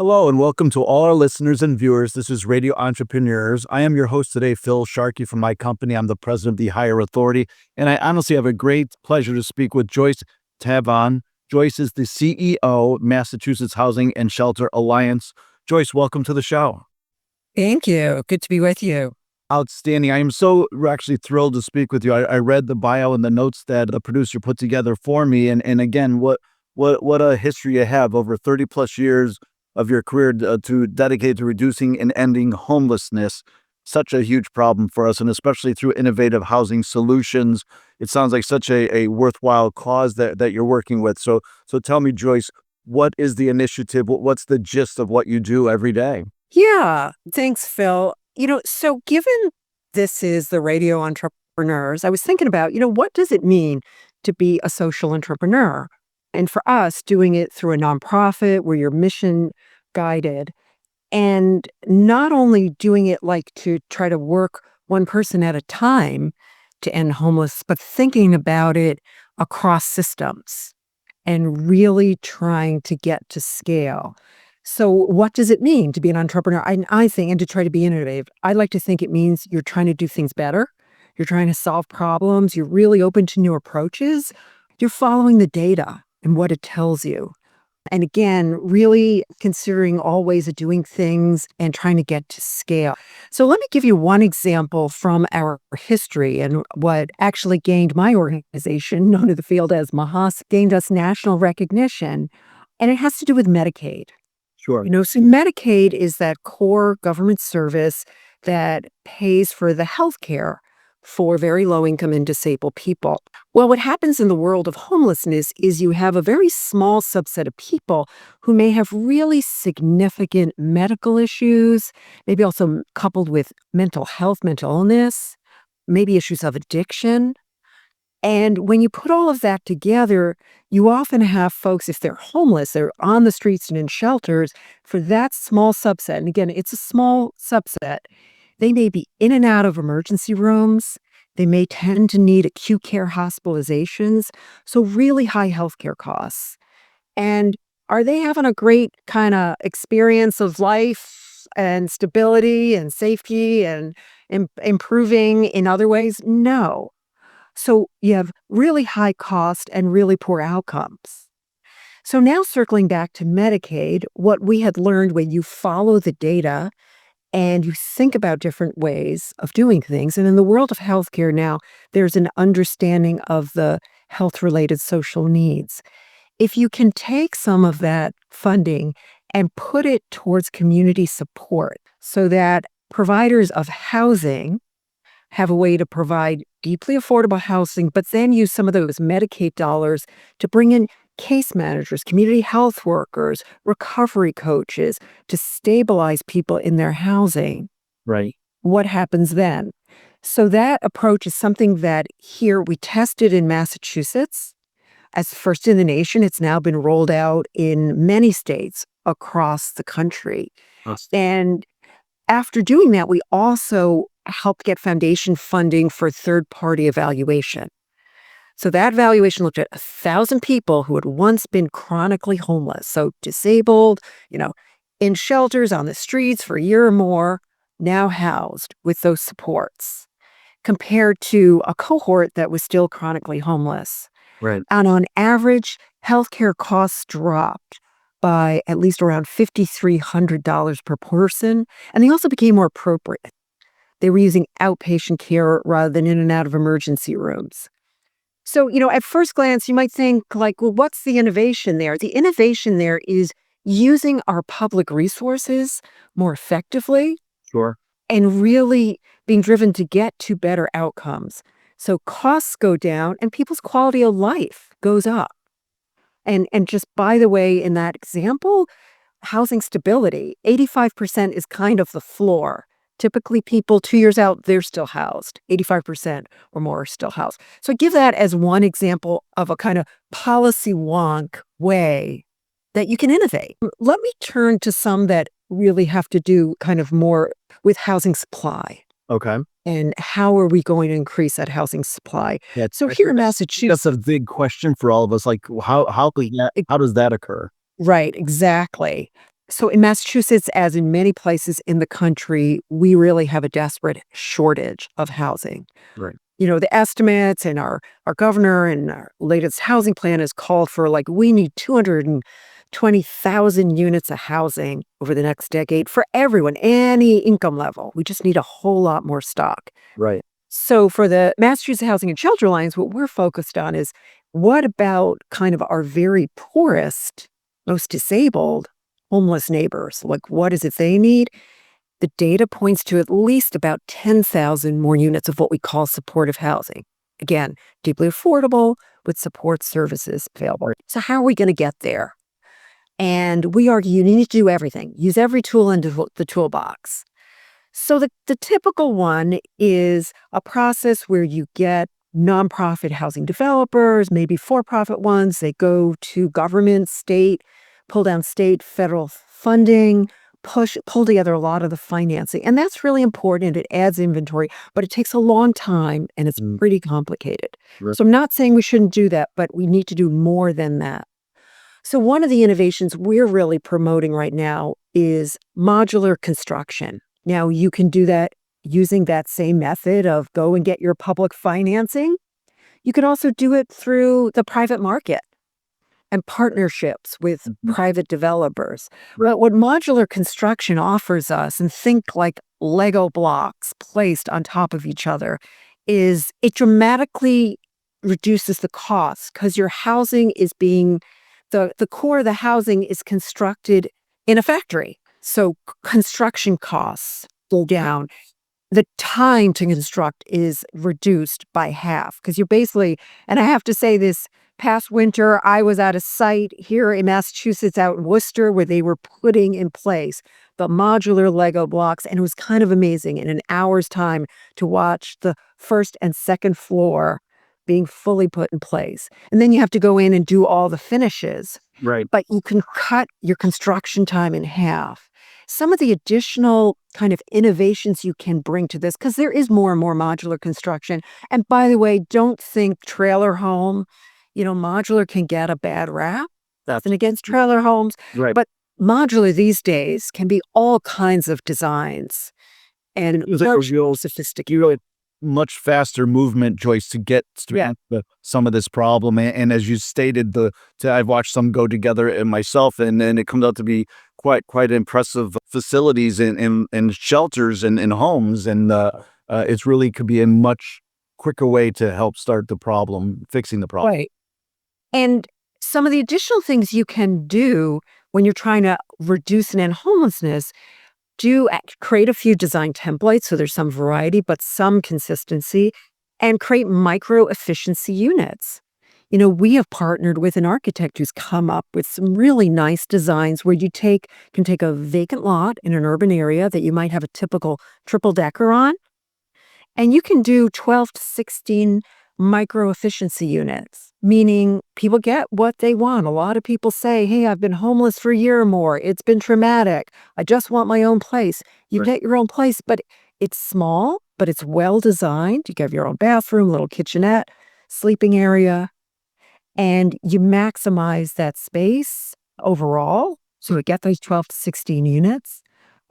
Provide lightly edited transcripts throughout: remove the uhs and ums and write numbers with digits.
Hello and welcome to all our listeners and viewers. This is Radio Entrepreneurs. I am your host today, Phil Sharkey from my company. I'm the president of the Higher Authority, and I honestly have a great pleasure to speak with Joyce Tavon. Joyce is the CEO, Massachusetts Housing and Shelter Alliance. Joyce, welcome to the show. Thank you. Good to be with you. Outstanding. I am so actually thrilled to speak with you. I read the bio and the notes that the producer put together for me. And again, what a history you have, over 30 plus years of your career to dedicate to reducing and ending homelessness. Such a huge problem for us, and especially through innovative housing solutions. It sounds like such a worthwhile cause that you're working with. So tell me, Joyce, what is the initiative? What's the gist of what you do every day? Yeah, thanks, Phil. So given this is the Radio Entrepreneurs, I was thinking about, what does it mean to be a social entrepreneur? And for us, doing it through a nonprofit where you're mission guided, and not only doing it like to try to work one person at a time to end homeless, but thinking about it across systems and really trying to get to scale. So what does it mean to be an entrepreneur? I think, and to try to be innovative, I like to think it means you're trying to do things better. You're trying to solve problems. You're really open to new approaches. You're following the data and what it tells you. And again, really considering all ways of doing things and trying to get to scale. So let me give you one example from our history and what actually gained my organization, known in the field as MHSA, gained us national recognition. And it has to do with Medicaid. Sure. So Medicaid is that core government service that pays for the health care for very low income and disabled people. Well, what happens in the world of homelessness is you have a very small subset of people who may have really significant medical issues, maybe also coupled with mental health, mental illness, maybe issues of addiction. And when you put all of that together, you often have folks, if they're homeless, they're on the streets and in shelters, for that small subset. And again, it's a small subset. They may be in and out of emergency rooms. They may tend to need acute care hospitalizations, so really high healthcare costs. And are they having a great kind of experience of life and stability and safety and improving in other ways? No. So you have really high cost and really poor outcomes. So now circling back to Medicaid, what we had learned when you follow the data and you think about different ways of doing things. And in the world of healthcare now, there's an understanding of the health-related social needs. If you can take some of that funding and put it towards community support so that providers of housing have a way to provide deeply affordable housing, but then use some of those Medicaid dollars to bring in case managers, community health workers, recovery coaches to stabilize people in their housing. Right. What happens then? So that approach is something that here we tested in Massachusetts as first in the nation. It's now been rolled out in many states across the country. And after doing that, we also helped get foundation funding for third-party evaluation. So that evaluation looked at 1,000 people who had once been chronically homeless, so disabled, in shelters on the streets for a year or more, now housed with those supports, compared to a cohort that was still chronically homeless. Right. And on average, healthcare costs dropped by at least around $5,300 per person, and they also became more appropriate. They were using outpatient care rather than in and out of emergency rooms. So, at first glance, you might think like, well, what's the innovation there? The innovation there is using our public resources more effectively. Sure. And really being driven to get to better outcomes. So costs go down and people's quality of life goes up. And just by the way, in that example, housing stability, 85% is kind of the floor. Typically, people 2 years out, they're still housed. 85% or more are still housed. So I give that as one example of a kind of policy wonk way that you can innovate. Let me turn to some that really have to do kind of more with housing supply. Okay. And how are we going to increase that housing supply? Yeah, So here in Massachusetts, that's a big question for all of us. Like, how does that occur? right, exactly. So in Massachusetts, as in many places in the country, we really have a desperate shortage of housing. Right. The estimates and our governor and our latest housing plan has called for like we need 220,000 units of housing over the next decade for everyone, any income level. We just need a whole lot more stock. Right. So for the Massachusetts Housing and Shelter Alliance, what we're focused on is what about kind of our very poorest, most disabled, homeless neighbors? Like, what is it they need? The data points to at least about 10,000 more units of what we call supportive housing. Again, deeply affordable with support services available. So how are we going to get there? And we argue you need to do everything. Use every tool in the toolbox. So the typical one is a process where you get nonprofit housing developers, maybe for-profit ones. They go to government, state, pull down state, federal funding, pull together a lot of the financing. And that's really important. It adds inventory, but it takes a long time and it's Mm. pretty complicated. Right. So I'm not saying we shouldn't do that, but we need to do more than that. So one of the innovations we're really promoting right now is modular construction. Now you can do that using that same method of go and get your public financing. You can also do it through the private market and partnerships with Mhm. private developers. But what modular construction offers us, and think like Lego blocks placed on top of each other, is it dramatically reduces the cost because your housing is being the core of the housing is constructed in a factory. So construction costs go down. The time to construct is reduced by half because you're basically, and I have to say this past winter, I was at a site here in Massachusetts out in Worcester where they were putting in place the modular Lego blocks. And it was kind of amazing in an hour's time to watch the first and second floor being fully put in place. And then you have to go in and do all the finishes, Right. but you can cut your construction time in half. Some of the additional kind of innovations you can bring to this, because there is more and more modular construction. And by the way, don't think trailer home. Modular can get a bad rap. That's Nothing against trailer homes, right. but modular these days can be all kinds of designs and It was like a much real, more you sophisticated. much faster movement, Joyce, to get Yeah. some of this problem. And as you stated, I've watched some go together and myself, and then it comes out to be quite impressive facilities and shelters and homes, and it's really could be a much quicker way to help start the problem, fixing the problem. Right. And some of the additional things you can do when you're trying to reduce and end homelessness, create a few design templates so there's some variety, but some consistency, and create micro efficiency units. We have partnered with an architect who's come up with some really nice designs where can take a vacant lot in an urban area that you might have a typical triple decker on, and you can do 12 to 16 micro efficiency units, meaning people get what they want. A lot of people say, hey, I've been homeless for a year or more. It's been traumatic. I just want my own place. You Right. get your own place, but it's small, but it's well designed. You have your own bathroom, little kitchenette, sleeping area, and you maximize that space overall. So you get those 12 to 16 units,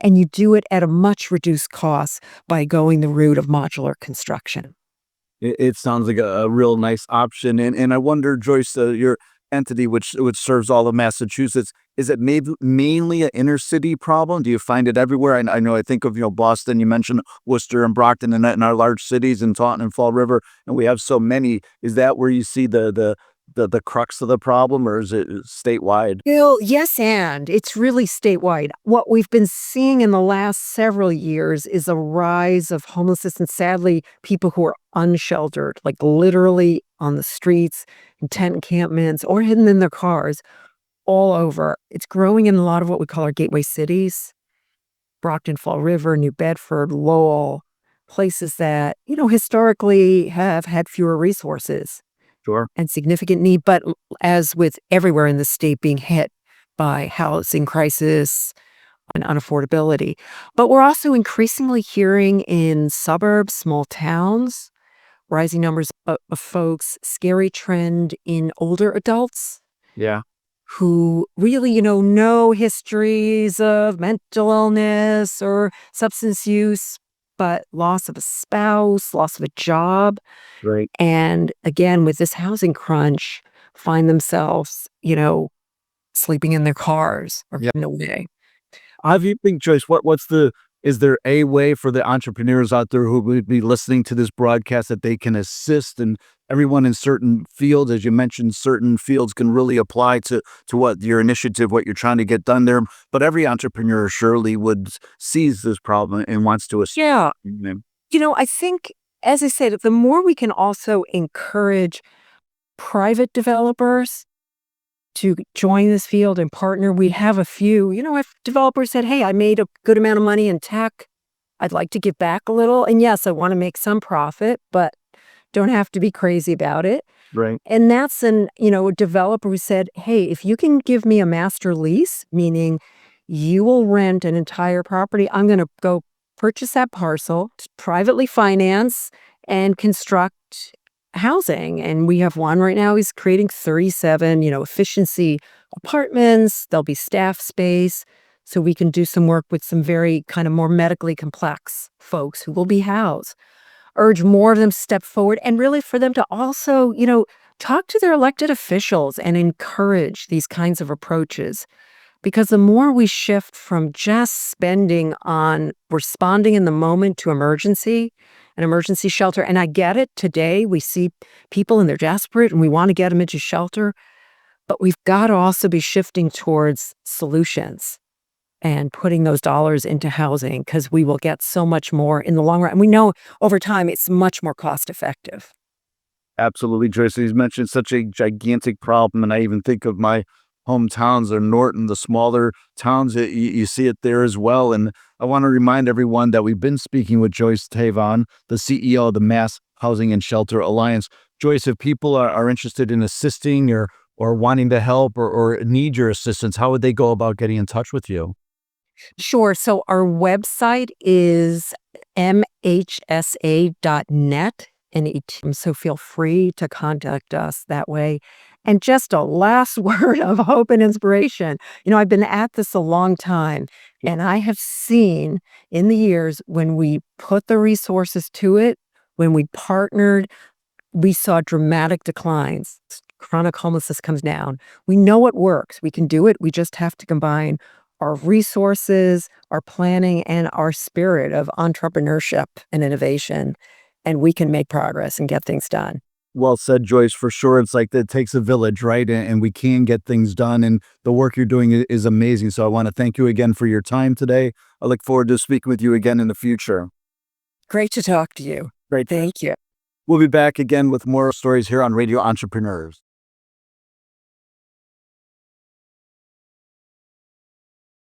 and you do it at a much reduced cost by going the route of modular construction. It sounds like a real nice option, and I wonder, Joyce, your entity, which serves all of Massachusetts, is it mainly an inner city problem? Do you find it everywhere? I know I think of Boston. You mentioned Worcester and Brockton, and our large cities, and Taunton and Fall River, and we have so many. Is that where you see the crux of the problem, or is it statewide? Well, yes, and it's really statewide. What we've been seeing in the last several years is a rise of homelessness and sadly, people who are unsheltered, like literally on the streets, in tent encampments, or hidden in their cars all over. It's growing in a lot of what we call our gateway cities: Brockton, Fall River, New Bedford, Lowell, places that, historically have had fewer resources Sure. and significant need, but as with everywhere in the state being hit by housing crisis and unaffordability. But we're also increasingly hearing in suburbs, small towns, rising numbers of folks, scary trend in older adults. Yeah. who really, no histories of mental illness or substance use, but loss of a spouse, loss of a job. Right. And again, with this housing crunch, find themselves, sleeping in their cars or Yeah. in a way. How do you think, Joyce, is there a way for the entrepreneurs out there who would be listening to this broadcast that they can assist, and everyone in certain fields, as you mentioned, certain fields can really apply to what your initiative, what you're trying to get done there. But every entrepreneur surely would sees this problem and wants to assist Yeah. them. I think, as I said, the more we can also encourage private developers to join this field and partner. We have a few, if developers said, hey, I made a good amount of money in tech, I'd like to give back a little. And yes, I want to make some profit, but don't have to be crazy about it. Right. And that's a developer who said, hey, if you can give me a master lease, meaning you will rent an entire property, I'm going to go purchase that parcel, privately finance, and construct housing. And we have one right now. He's creating 37, efficiency apartments. There'll be staff space. So we can do some work with some very kind of more medically complex folks who will be housed. Urge more of them to step forward and really for them to also, talk to their elected officials and encourage these kinds of approaches. Because the more we shift from just spending on responding in the moment to an emergency shelter, and I get it, today we see people and they're desperate and we want to get them into shelter, but we've got to also be shifting towards solutions and putting those dollars into housing because we will get so much more in the long run. And we know over time it's much more cost effective. Absolutely, Joyce. He's mentioned such a gigantic problem, and I even think of my hometowns or Norton, the smaller towns. You see it there as well. And I want to remind everyone that we've been speaking with Joyce Tavon, the CEO of the Mass Housing and Shelter Alliance. Joyce, if people are interested in assisting or wanting to help or need your assistance, how would they go about getting in touch with you? Sure. So our website is mhsa.net. So feel free to contact us that way. And just a last word of hope and inspiration. I've been at this a long time, and I have seen in the years when we put the resources to it, when we partnered, we saw dramatic declines. Chronic homelessness comes down. We know it works. We can do it. We just have to combine our resources, our planning, and our spirit of entrepreneurship and innovation. And we can make progress and get things done. Well said, Joyce. For sure, it's like it takes a village, right? And we can get things done. And the work you're doing is amazing. So I want to thank you again for your time today. I look forward to speaking with you again in the future. Great to talk to you. Great. Thank you. We'll be back again with more stories here on Radio Entrepreneurs.